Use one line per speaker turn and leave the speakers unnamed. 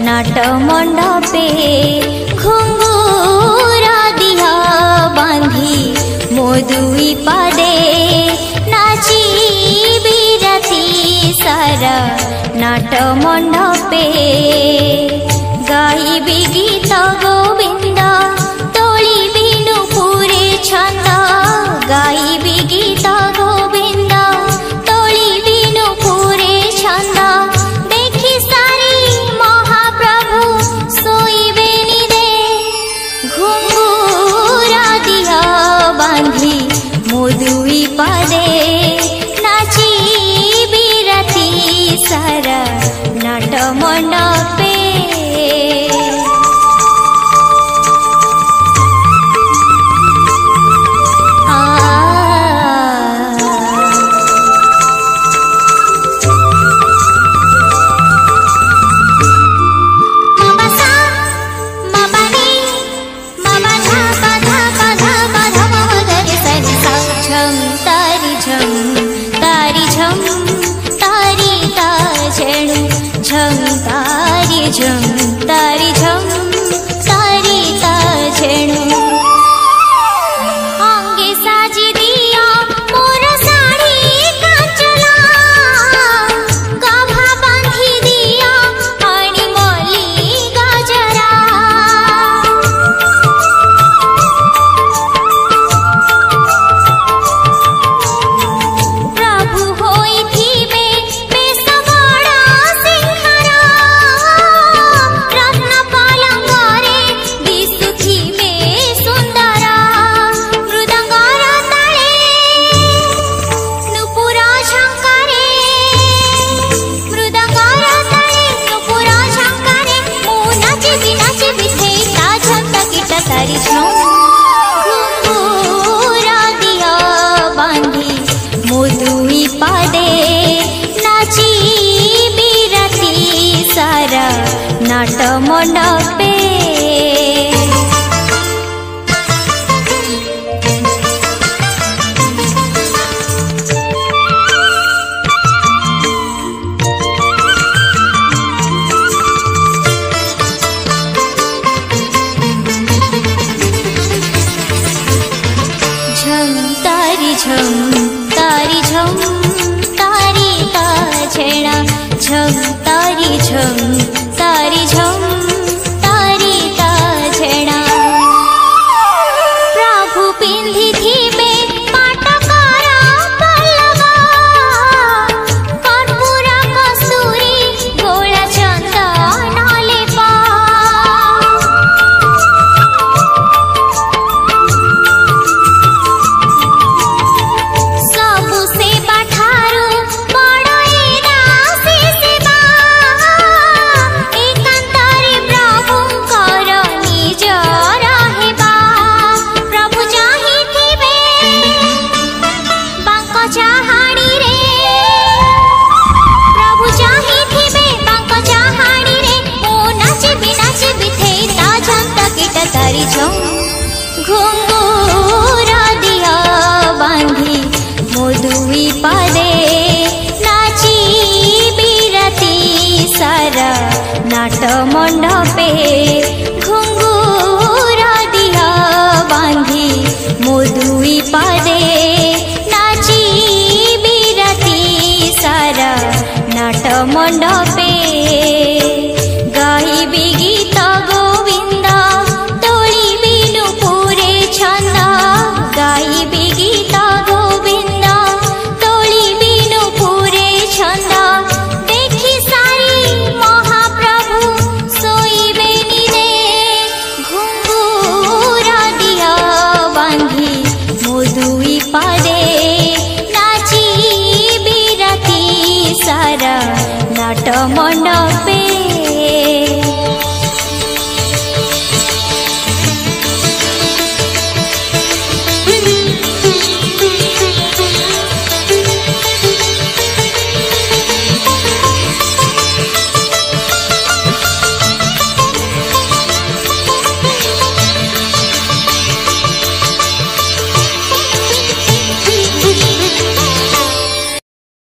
नाट मंडपे घुंगुरा दिया बांधी मो दुई पादे नाची बिराती सारा नाट मंडपे गाइबी गीत गोविंद तोली बिनु पूरे छंद गाइबी गीत गोविंद तोली बिनु पूरे छंद देखी सारी महाप्रभु सोईबे निदे घुंगुरा दिया बांधी मो दुई पादे नाची बिराती सारा नाट मंडपे नाट मंडपे झम तारी झम तारी ता छेड़ा झम तारी झम तारी झम तारी ता छेड़ा मंडपे घुंगुरा दिया बांधी मो दुई पादे